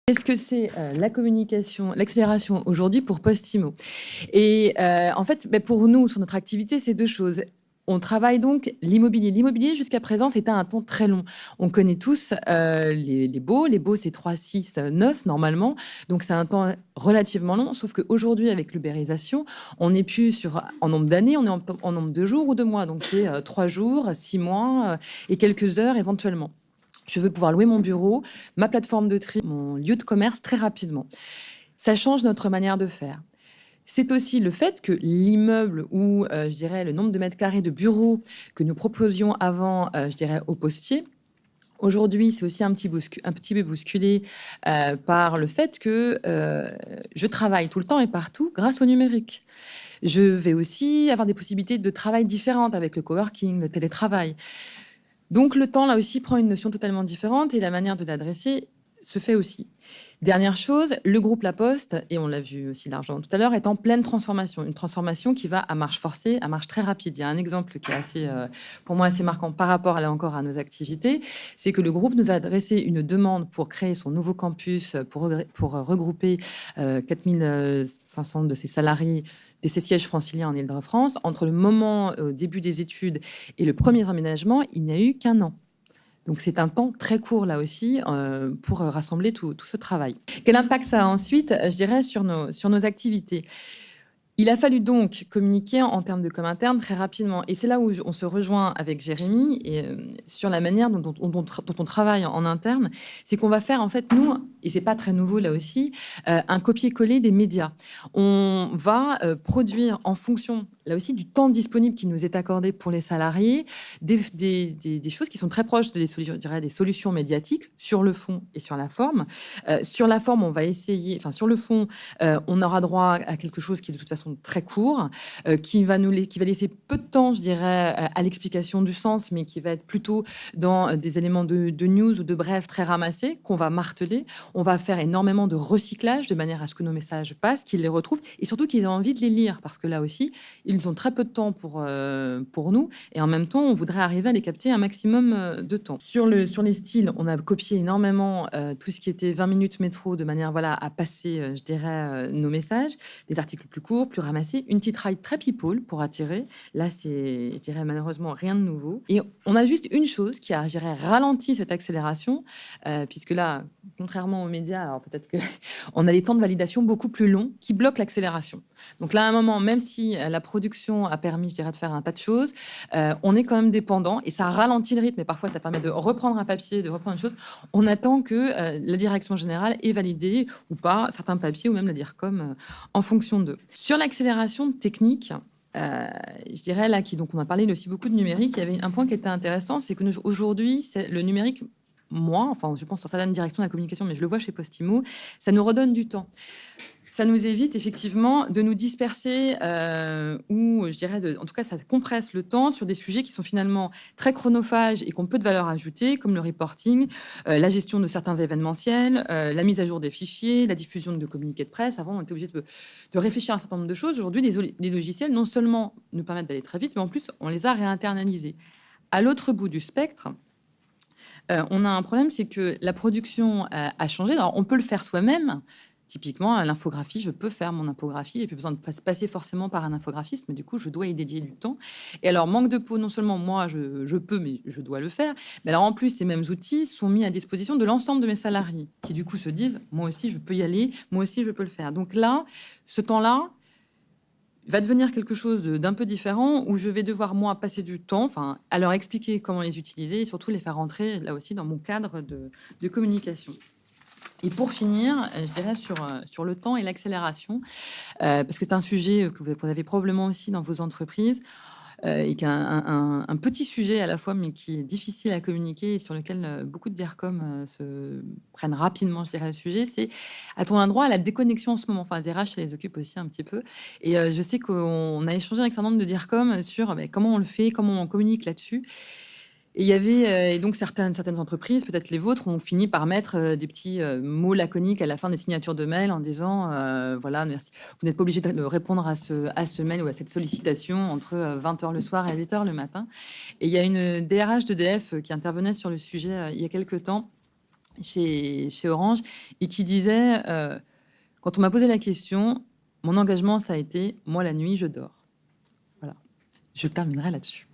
Qu'est-ce que c'est la communication, l'accélération aujourd'hui pour Postimo? Et en fait, pour nous, sur notre activité, c'est deux choses. On travaille donc l'immobilier. L'immobilier, jusqu'à présent, c'était un temps très long. On connaît tous les baux. Les baux, c'est 3, 6, 9 normalement. Donc, c'est un temps relativement long. Sauf qu'aujourd'hui, avec l'ubérisation, on n'est plus en nombre d'années, on est en nombre de jours ou de mois. Donc, c'est 3 jours, 6 mois et quelques heures éventuellement. Je veux pouvoir louer mon bureau, ma plateforme de tri, mon lieu de commerce très rapidement. Ça change notre manière de faire. C'est aussi le fait que l'immeuble ou, je dirais, le nombre de mètres carrés de bureaux que nous proposions avant, je dirais, aux postiers, aujourd'hui, c'est aussi un petit peu bousculé par le fait que je travaille tout le temps et partout grâce au numérique. Je vais aussi avoir des possibilités de travail différentes avec le coworking, le télétravail. Donc le temps, là aussi, prend une notion totalement différente et la manière de l'adresser se fait aussi. Dernière chose, le groupe La Poste, et on l'a vu aussi largement tout à l'heure, est en pleine transformation. Une transformation qui va à marche forcée, à marche très rapide. Il y a un exemple qui est pour moi assez marquant par rapport là encore à nos activités. C'est que le groupe nous a adressé une demande pour créer son nouveau campus, pour regrouper 4500 de ses salariés de ses sièges franciliens en Ile-de-France. Entre le moment début des études et le premier emménagement, il n'y a eu qu'un an. Donc c'est un temps très court là aussi pour rassembler tout ce travail. Quel impact ça a ensuite, je dirais, sur nos activités? Il a fallu donc communiquer en termes de com interne très rapidement. Et c'est là où on se rejoint avec Jérémy et, sur la manière dont on travaille en interne. C'est qu'on va faire, en fait, nous, et c'est pas très nouveau là aussi, un copier-coller des médias. On va produire en fonction, là aussi, du temps disponible qui nous est accordé pour les salariés, des choses qui sont très proches des solutions médiatiques sur le fond et sur la forme. Sur la forme, on va essayer, enfin sur le fond, on aura droit à quelque chose qui est de toute façon très court, qui va laisser peu de temps, je dirais, à l'explication du sens, mais qui va être plutôt dans des éléments de news ou de bref très ramassés, qu'on va marteler. On va faire énormément de recyclage de manière à ce que nos messages passent, qu'ils les retrouvent et surtout qu'ils aient envie de les lire, parce que là aussi, ils ont très peu de temps pour nous et en même temps, on voudrait arriver à les capter un maximum de temps. Sur les styles, on a copié énormément tout ce qui était 20 minutes métro de manière à passer, je dirais, nos messages, des articles plus courts, plus ramassés, une petite raille très people pour attirer. Là, c'est, je dirais, malheureusement rien de nouveau. Et on a juste une chose qui a, je dirais, ralenti cette accélération, puisque là, contrairement aux médias, alors peut-être qu'on a des temps de validation beaucoup plus longs qui bloquent l'accélération. Donc là, à un moment, même si la production a permis, je dirais, de faire un tas de choses, on est quand même dépendant et ça ralentit le rythme. Et parfois, ça permet de reprendre un papier, de reprendre une chose. On attend que la direction générale ait validé ou pas certains papiers ou même la DIRCOM en fonction d'eux. Sur l'accélération technique, je dirais là, donc on a parlé aussi beaucoup de numérique, il y avait un point qui était intéressant, c'est que aujourd'hui, le numérique, enfin, je pense sur certaines directions de la communication, mais je le vois chez Postimo, ça nous redonne du temps. Ça nous évite effectivement de nous disperser ou, je dirais, en tout cas, ça compresse le temps sur des sujets qui sont finalement très chronophages et qui ont peu de valeur ajoutée, comme le reporting, la gestion de certains événementiels, la mise à jour des fichiers, la diffusion de communiqués de presse. Avant, on était obligé de réfléchir à un certain nombre de choses. Aujourd'hui, les logiciels, non seulement nous permettent d'aller très vite, mais en plus, on les a réinternalisés. À l'autre bout du spectre, on a un problème, c'est que la production a changé. Alors, on peut le faire soi-même. Typiquement, l'infographie, je peux faire mon infographie. J'ai plus besoin de passer forcément par un infographiste, mais du coup, je dois y dédier du temps. Et alors, manque de peau, non seulement moi, je peux, mais je dois le faire. Mais alors, en plus, ces mêmes outils sont mis à disposition de l'ensemble de mes salariés, qui du coup se disent, moi aussi, je peux y aller, moi aussi, je peux le faire. Donc là, ce temps-là va devenir quelque chose d'un peu différent, où je vais devoir, moi, passer du temps, enfin, à leur expliquer comment les utiliser et surtout les faire rentrer, là aussi, dans mon cadre de communication. Et pour finir, je dirais sur le temps et l'accélération, parce que c'est un sujet que vous avez probablement aussi dans vos entreprises, et qui est un petit sujet à la fois, mais qui est difficile à communiquer et sur lequel beaucoup de DIRCOM se prennent rapidement, je dirais, le sujet, c'est a-t-on un droit à la déconnexion en ce moment? Enfin, DRH, ça les occupe aussi un petit peu. Et je sais qu'on a échangé avec un certain nombre de DIRCOM sur comment on le fait, comment on communique là-dessus. Et il y avait et donc certaines entreprises, peut-être les vôtres, ont fini par mettre des petits mots laconiques à la fin des signatures de mail en disant voilà, merci. Vous n'êtes pas obligé de répondre à ce mail ou à cette sollicitation entre 20h le soir et 8h le matin. Et il y a une DRH d'EDF qui intervenait sur le sujet il y a quelque temps chez Orange et qui disait, quand on m'a posé la question, mon engagement, ça a été, moi, la nuit, je dors. Voilà. Je terminerai là-dessus.